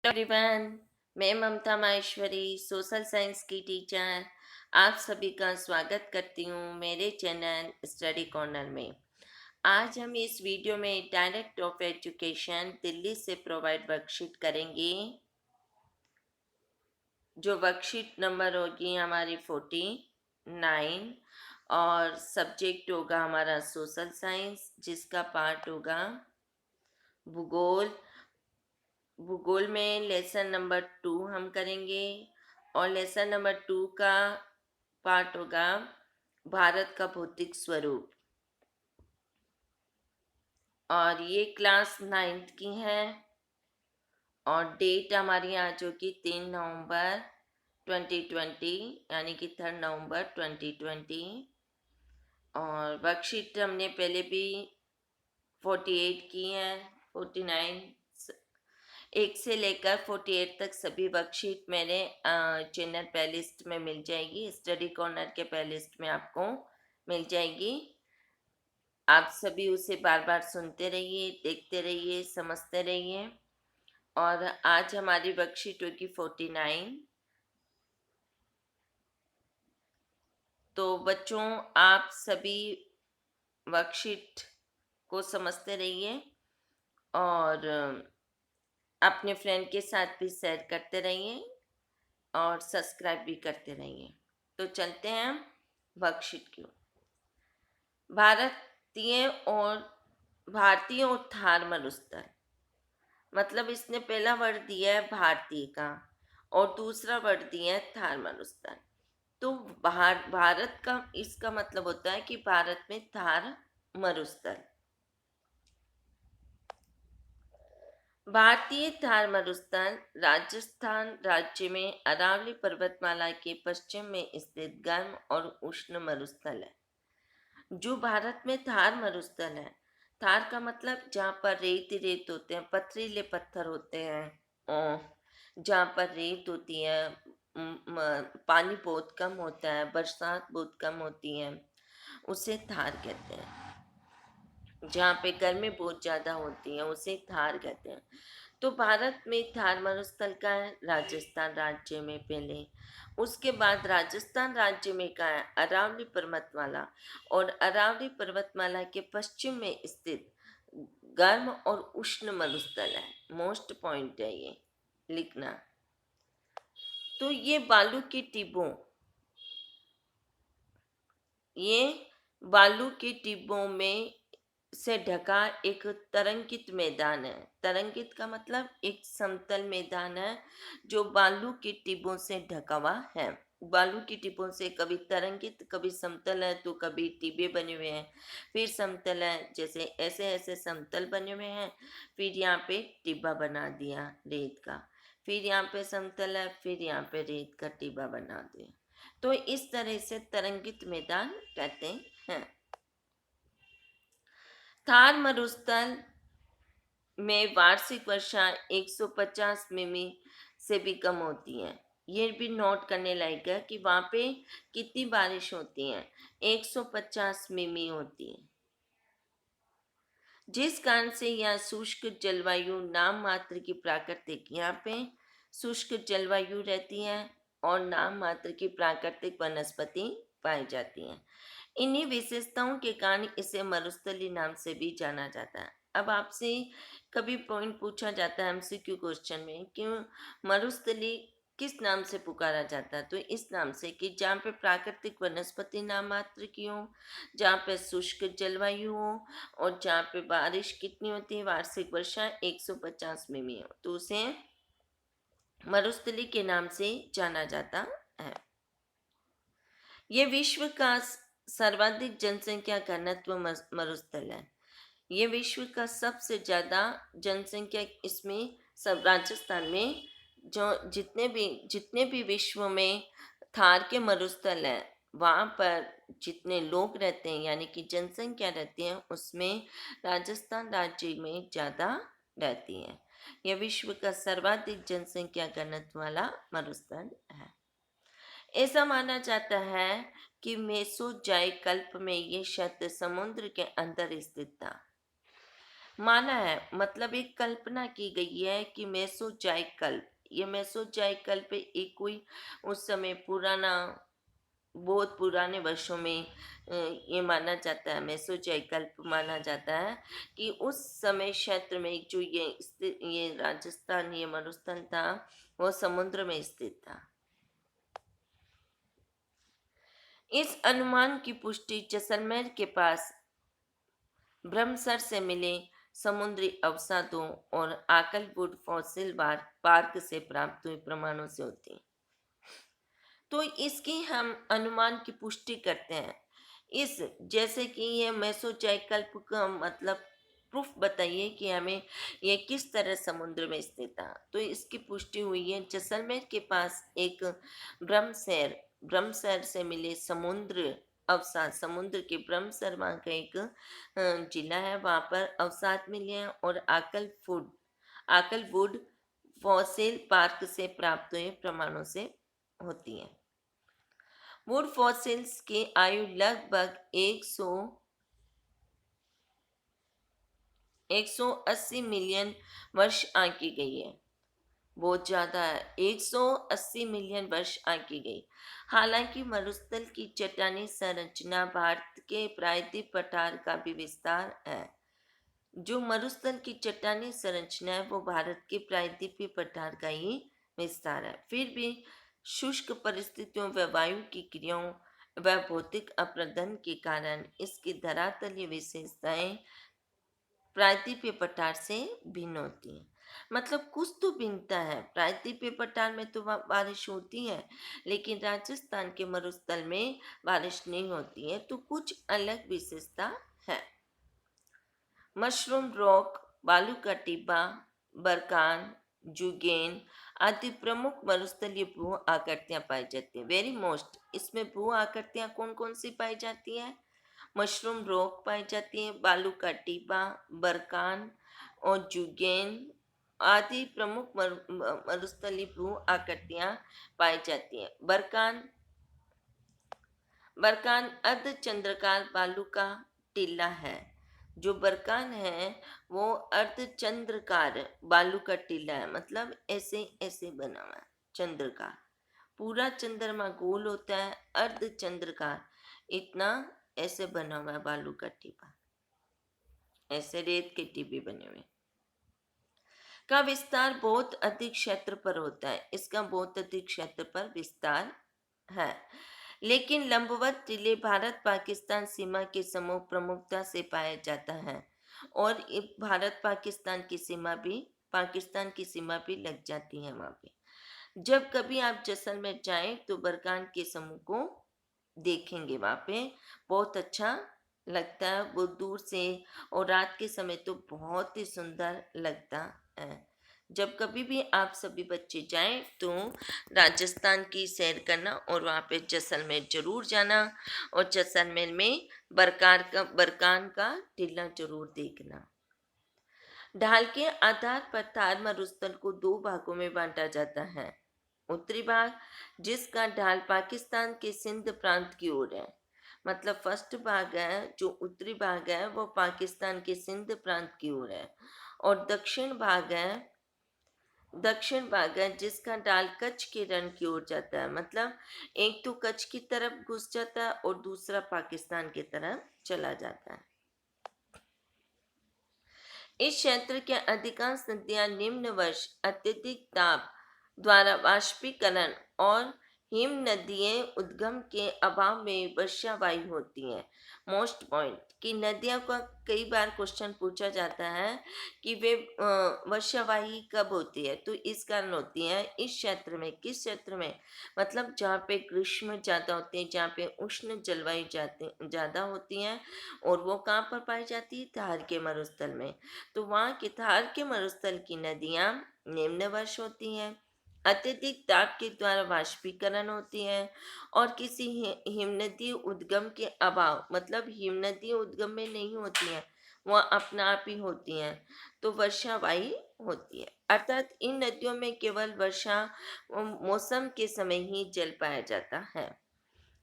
Everyone. मैं ममता Maheshwari, social science की teacher, आप सभी का स्वागत करती हूँ मेरे चैनल स्टडी कॉर्नर में। आज हम इस वीडियो में डायरेक्ट ऑफ एजुकेशन दिल्ली से प्रोवाइड वर्कशीट करेंगे। जो वर्कशीट नंबर होगी हमारी 49 और सब्जेक्ट होगा हमारा सोशल साइंस, जिसका पार्ट होगा भूगोल। भूगोल में लेसन नंबर 2 हम करेंगे और लेसन नंबर 2 का पार्ट होगा भारत का भौतिक स्वरूप। और ये क्लास 9th की है और डेट हमारी आज होगी 3 नवंबर 2020, यानी कि 3 नवंबर 2020। और वर्कशीट हमने पहले भी 48 की है। 49 1 से लेकर 48 तक सभी वर्कशीट मेरे चैनल प्लेलिस्ट में मिल जाएगी। स्टडी कॉर्नर के प्लेलिस्ट में आपको मिल जाएगी। आप सभी उसे बार बार सुनते रहिए, देखते रहिए, समझते रहिए। और आज हमारी वर्कशीट होगी 49। तो बच्चों, आप सभी वर्कशीट को समझते रहिए और अपने फ्रेंड के साथ भी शेयर करते रहिए और सब्सक्राइब भी करते रहिए। तो चलते हैं हम वर्कशीट की ओर। भारतीय और भारतीय और थार मरुस्थल, मतलब इसने पहला वर्ड दिया है भारतीय का और दूसरा वर्ड दिया है थार मरुस्थल। तो भारत का इसका मतलब होता है कि भारत में थार मरुस्थल। भारतीय थार मरुस्थल राजस्थान राज्य में अरावली पर्वतमाला के पश्चिम में स्थित गर्म और उष्ण मरुस्थल है। जो भारत में थार मरुस्थल है, थार का मतलब जहाँ पर रेत ही रेत होते हैं, पथरीले पत्थर होते हैं, और जहाँ पर रेत होती है, पानी बहुत कम होता है, बरसात बहुत कम होती है, उसे थार कहते हैं। जहाँ पे गर्मी बहुत ज़्यादा होती है उसे थार कहते हैं। तो भारत में थार मरुस्थल का है राजस्थान राज्य में पहले। उसके बाद राजस्थान राज्य में का है अरावली पर्वतमाला, और अरावली पर्वतमाला के पश्चिम में स्थित गर्म और उष्ण मरुस्थल है। मोस्ट पॉइंट है ये लिखना। तो ये बालू के टिब्बों में से ढका एक तरंगित मैदान है। तरंगित का मतलब एक समतल मैदान है जो बालू के टिब्बों से ढका हुआ है। बालू की टिब्बों से कभी तरंगित, कभी समतल है, तो कभी टिब्बे बने हुए हैं, फिर समतल है, जैसे ऐसे ऐसे समतल बने हुए हैं, फिर यहाँ पे टिब्बा बना दिया रेत का, फिर यहाँ पे समतल है, फिर यहाँ पे रेत का टिब्बा बना दिया। तो इस तरह से तरंगित मैदान कहते हैं। थार मरुस्थल में वार्षिक वर्षा 150 मिमी से भी कम होती है। ये भी नोट करने लायक है कि वहाँ पे कितनी बारिश होती है, 150 मिमी होती है। जिस कारण से यहाँ शुष्क जलवायु नाम मात्र की प्राकृतिक, यहाँ पे शुष्क जलवायु रहती है और नाम मात्र की प्राकृतिक वनस्पति पाई जाती हैं। इन्हीं विशेषताओं के कारण इसे मरुस्थली नाम से भी जाना जाता है। अब आपसे कभी पॉइंट पूछा जाता है एमसीक्यू क्वेश्चन में कि मरुस्थली किस नाम से पुकारा जाता है, तो इस नाम से कि जहाँ पे प्राकृतिक वनस्पति नाम मात्र की हो, जहाँ पे शुष्क जलवायु हो और जहाँ पे बारिश कितनी होती है, वार्षिक वर्षा 150 मिमी हो, तो उसे मरुस्थली के नाम से जाना जाता है। ये विश्व का सर्वाधिक जनसंख्या घनत्व मरुस्थल है। ये विश्व का सबसे ज्यादा जनसंख्या इसमें सब राजस्थान में, जो जितने भी विश्व में थार के मरुस्थल है, वहाँ पर जितने लोग रहते हैं यानी कि जनसंख्या रहती है, उसमें राजस्थान राज्य में ज़्यादा रहती है। यह विश्व का सर्वाधिक जनसंख्या घनत्व वाला मरुस्थल है। ऐसा माना जाता है कि मेसोजाइक कल्प में ये क्षेत्र समुद्र के अंदर स्थित था। माना है मतलब एक कल्पना की गई है कि मेसोजाइक कल्प, ये मेसोजाइक कल्प एक कोई उस समय पुराना, बहुत पुराने वर्षों में ये माना जाता है, मेसोजाइक कल्प माना जाता है कि उस समय क्षेत्र में जो ये राजस्थान, ये मरुस्थल था, वो समुद्र में स्थित था। इस अनुमान की पुष्टि जैसलमेर के पास ब्रह्मसर से मिले समुद्री अवसादों और आकलवुड फॉसिल पार्क से प्राप्त हुए प्रमाणों से होती है। तो इसकी हम अनुमान की पुष्टि करते हैं। इस जैसे कि ये मेसोजाइकल्प का मतलब प्रूफ बताइए कि हमें ये किस तरह समुद्र में स्थित था। तो इसकी पुष्टि हुई है जैसलमेर के पास एक ब्रह्मसैर ब्रह्मसैर से मिले समुद्र अवसाद, समुद्र के ब्रह्मसर वहाँ का एक जिला है, वहाँ पर अवसाद मिले हैं और आकलवुड फॉसिल पार्क से प्राप्त हुए प्रमाणों से होती है। वुड फॉसिल्स की आयु लगभग 180 मिलियन वर्ष आंकी गई है। बहुत ज्यादा है, 180 मिलियन वर्ष आंकी गई। हालांकि मरुस्थल की चट्टानी संरचना भारत के प्रायद्वीप पठार का भी विस्तार है। जो मरुस्थल की चट्टानी संरचना है वो भारत के प्रायद्वीपीय पठार का ही विस्तार है। फिर भी शुष्क परिस्थितियों व वायु की क्रियाओं व भौतिक अपरदन के कारण इसकी धरातलीय विशेषताएं प्रायद्वीपीय पठार से भिन्न होती हैं। मतलब कुछ तो भिन्नता है, प्रायद्वीपीय पठार में तो बारिश होती है, लेकिन राजस्थान के मरुस्थल में बारिश नहीं होती है, तो कुछ अलग विशेषता है। मशरूम रॉक, बालू का टिब्बा, बरकान, जुगेन आदि प्रमुख मरुस्थलीय भू आकृतियां पाई जाती हैं। वेरी मोस्ट, इसमें भू आकृतियां कौन कौन सी पाई जाती हैं? मशरूम रॉक पाई जाती है, बालू का टिब्बा, बरकान और जुगेन आदि प्रमुख मरुस्थलीय भू आकृतियां पाई जाती हैं। बरकान बरकान अर्धचंद्राकार बालू का टीला है। जो बरकान है वो अर्धचंद्राकार बालू का टीला है, मतलब ऐसे ऐसे बना हुआ है, चंद्रकार। पूरा चंद्रमा गोल होता है, अर्धचंद्राकार इतना ऐसे बना हुआ है बालू का टीपा, ऐसे रेत के टीपे बने हुए का विस्तार बहुत अधिक क्षेत्र पर होता है। इसका बहुत अधिक क्षेत्र पर विस्तार है। लेकिन लंबवत टीले भारत पाकिस्तान सीमा के समूह प्रमुखता से पाया जाता है और भारत पाकिस्तान की सीमा भी लग जाती है वहाँ पे। जब कभी आप जैसलमेर जाएं तो बरकान के समूह को देखेंगे, वहाँ पे बहुत अच्छा लगता है वो दूर से, और रात के समय तो बहुत ही सुंदर लगता है। जब कभी भी आप सभी बच्चे जाएं तो राजस्थान की सैर करना और वहाँ पे जैसलमेर जरूर जाना, और जैसलमेर में बरकान का टीला जरूर देखना। ढाल के आधार पर थार मरुस्थल को दो भागों में बांटा जाता है। उत्तरी भाग जिसका ढाल पाकिस्तान के सिंध प्रांत की ओर है, मतलब फर्स्ट भाग है जो उत्तरी भाग है वो पाकिस्तान के सिंध प्रांत की ओर है। और दक्षिण भाग है जिसका ढाल कच्छ के रण की ओर जाता है, मतलब एक तो कच्छ की तरफ घुस जाता है और दूसरा पाकिस्तान की तरफ चला जाता है। इस क्षेत्र के अधिकांश नदियां निम्न वर्ष अत्यधिक ताप द्वारा वाष्पीकरण और हिम नदियां उद्गम के अभाव में वर्षावायु होती हैं। मोस्ट पॉइंट कि नदियों का कई बार क्वेश्चन पूछा जाता है कि वे वर्षावाही कब होती है, तो इस कारण होती है इस क्षेत्र में। किस क्षेत्र में? मतलब जहाँ पे ग्रीष्म ज़्यादा होते हैं, जहाँ पे उष्ण जलवायु ज़्यादा होती है, और वो कहाँ पर पाई जाती है? थार के मरुस्थल में। तो वहाँ के थार के मरुस्थल की नदियाँ निम्न वर्ष होती हैं, अत्यधिक ताप के द्वारा वाष्पीकरण होती है, और किसी हिमनदीय उद्गम के अभाव, मतलब हिमनदीय उद्गम में नहीं होती हैं, वह अपना आप ही होती हैं, तो वर्षावाही होती है। अर्थात इन नदियों में केवल वर्षा मौसम के समय ही जल पाया जाता है।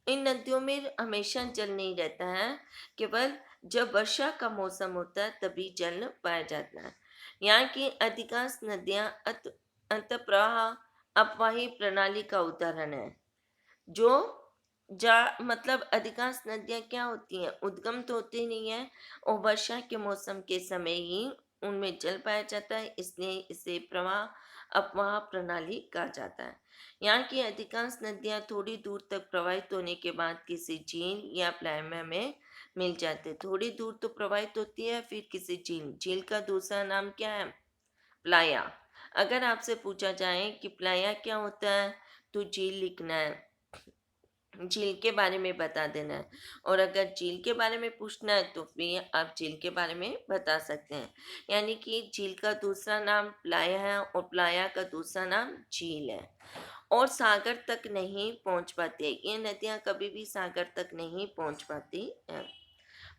इन नदियों में हमेशा जल नहीं रहता है, केवल जब वर्षा का मौसम होता है तभी जल पाया जाता है। यहाँ की अधिकांश नदियां अंतःप्रवाह अपवाही प्रणाली का उदाहरण है। जो जा मतलब अधिकांश नदियां क्या होती हैं, उद्गम तो होती नहीं है और वर्षा के मौसम के समय ही उनमें जल पाया जाता है, इसलिए इसे प्रवाह अपवाह प्रणाली कहा जाता है। यहाँ की अधिकांश नदियां थोड़ी दूर तक प्रवाहित होने के बाद किसी झील या प्लायमा में मिल जाते हैं। थोड़ी दूर तो प्रवाहित होती है, फिर किसी झील झील का दूसरा नाम क्या है? प्लाया। अगर आपसे पूछा जाए कि प्लाया क्या होता है, तो झील लिखना है, झील के बारे में बता देना है। और अगर झील के बारे में पूछना है तो फिर आप झील के बारे में बता सकते हैं। यानी कि झील का दूसरा नाम प्लाया है और प्लाया का दूसरा नाम झील है। और सागर तक नहीं पहुंच पाती है, ये नदियां कभी भी सागर तक नहीं पहुंच पाती हैं।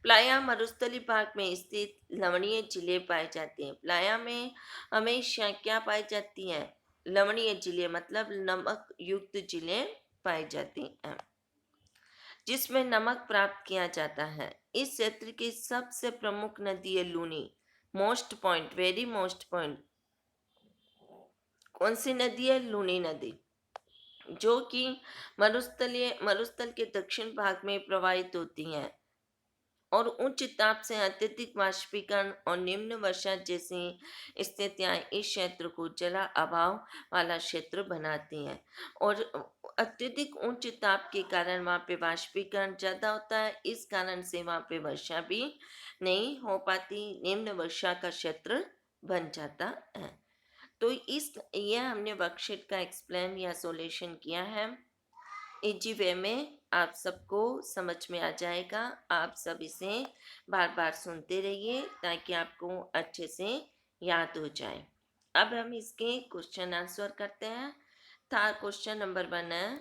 प्लाया मरुस्थली भाग में स्थित लवणीय झीलें पाई जाती हैं। प्लाया में हमेशा क्या पाई जाती हैं? लवणीय झीलें, मतलब नमक युक्त झीलें पाई जाती हैं, जिसमें नमक प्राप्त किया जाता है। इस क्षेत्र की सबसे प्रमुख नदी है लूनी। Most point, very most point, कौन सी नदी है? लूनी नदी, जो कि मरुस्थल के दक्षिण भाग में प्रवाहित होती है और उच्च ताप से अत्यधिक वाष्पीकरण और निम्न वर्षा जैसी स्थितियां इस क्षेत्र को जला अभाव वाला क्षेत्र बनाती हैं। और अत्यधिक उच्च ताप के कारण वहाँ पे वाष्पीकरण ज़्यादा होता है, इस कारण से वहाँ पे वर्षा भी नहीं हो पाती, निम्न वर्षा का क्षेत्र बन जाता है। तो इस ये हमने वर्कशीट का एक्सप्लेन या सॉल्यूशन किया है। इजी वे में आप सबको समझ में आ जाएगा। आप सब इसे बार बार सुनते रहिए ताकि आपको अच्छे से याद हो जाए। अब हम इसके क्वेश्चन आंसर करते हैं। था क्वेश्चन नंबर 1 है,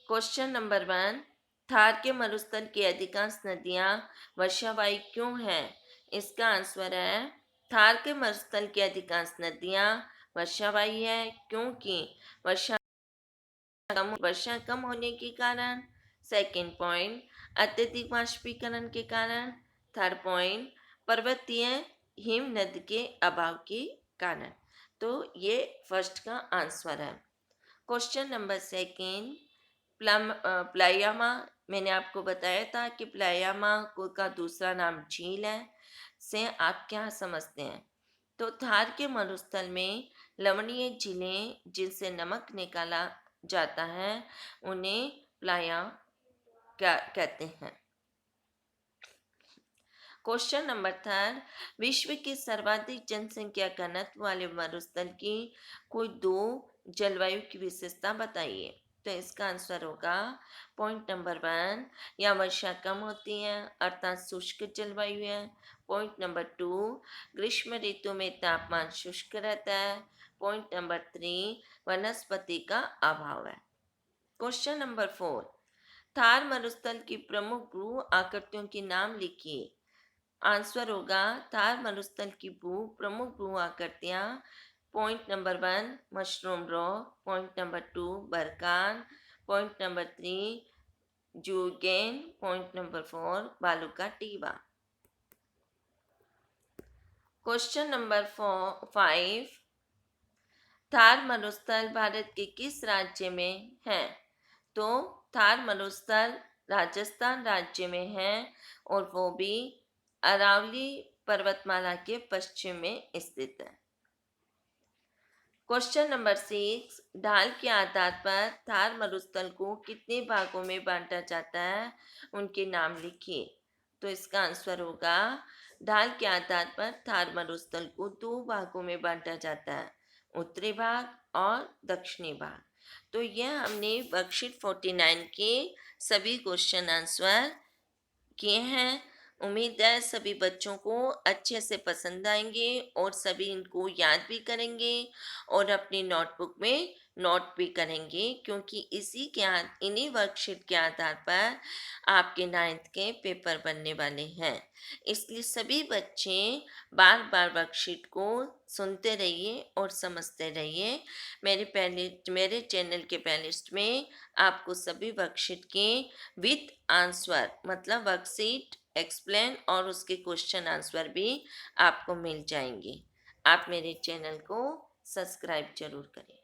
क्वेश्चन नंबर 1, थार के मरुस्थल की अधिकांश नदियां वर्षावाही क्यों हैं? इसका आंसर है, थार के मरुस्थल की अधिकांश नदियां वर्षावाही है क्योंकि वर्षा वर्षा कम होने के कारण। सेकंड पॉइंट, अत्यधिक वाष्पीकरण के कारण। थर्ड पॉइंट, पर्वतीय हिमनद के अभाव के कारण। तो ये फर्स्ट का आंसर है। क्वेश्चन नंबर सेकंड, प्लायामा, मैंने आपको बताया था कि प्लायामा का दूसरा नाम झील है, से आप क्या समझते हैं? तो थार के मरुस्थल में लवणीय झीलें जिनसे नमक निकाला जाता है उन्हें प्लाया क्या कहते हैं। क्वेश्चन नंबर 3, विश्व की सर्वाधिक जनसंख्या घनत्व वाले मरुस्थल की कोई दो जलवायु की विशेषता बताइए। तो इसका आंसर होगा पॉइंट नंबर 1, या वर्षा कम होती है अर्थात शुष्क जलवायु है। पॉइंट नंबर 2, ग्रीष्म ऋतु में तापमान शुष्क रहता है। पॉइंट नंबर 3, वनस्पति का अभाव है। क्वेश्चन नंबर 4, थार मरुस्थल की प्रमुख भू आकृतियों के नाम लिखिए। आंसर होगा थार मरुस्थल की प्रमुख भू आकृतियां। Point number 1, mushroom rock. Point number 2, barchan. Point number 3, zeugen. Point number 4, बालू का टीबा। क्वेश्चन नंबर 5, थार मरुस्थल भारत के किस राज्य में है? तो थार मरुस्थल राजस्थान राज्य में है और वो भी अरावली पर्वतमाला के पश्चिम में स्थित है। क्वेश्चन नंबर 6, ढाल के आधार पर थार मरुस्थल को कितने भागों में बांटा जाता है? उनके नाम लिखिए। तो इसका आंसर होगा, ढाल के आधार पर थार मरुस्थल को दो भागों में बांटा जाता है, उत्तरी भाग और दक्षिणी भाग। तो यह हमने वर्कशीट 49 के सभी क्वेश्चन आंसर किए हैं। उम्मीद है सभी बच्चों को अच्छे से पसंद आएँगे और सभी इनको याद भी करेंगे और अपनी नोटबुक में नोट भी करेंगे, क्योंकि इन्हीं वर्कशीट के आधार पर आपके 9th के पेपर बनने वाले हैं। इसलिए सभी बच्चे बार-बार वर्कशीट को सुनते रहिए और समझते रहिए। मेरे चैनल के प्लेलिस्ट में आपको सभी वर्कशीट के विथ आंसर मतलब वर्कशीट एक्सप्लेन और उसके क्वेश्चन आंसर भी आपको मिल जाएंगे। आप मेरे चैनल को सब्सक्राइब जरूर करें।